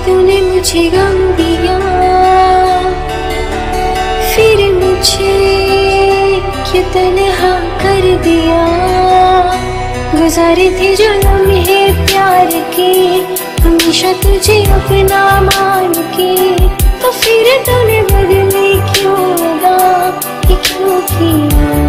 तूने मुझे गम दिया, फिर मुझे क्यों तन्हा कर दिया। गुजारे थे जो लम्हे प्यार के, हमेशा तुझे अपना मान के, तो फिर तूने बदले क्यों अदा, ये क्यों किया।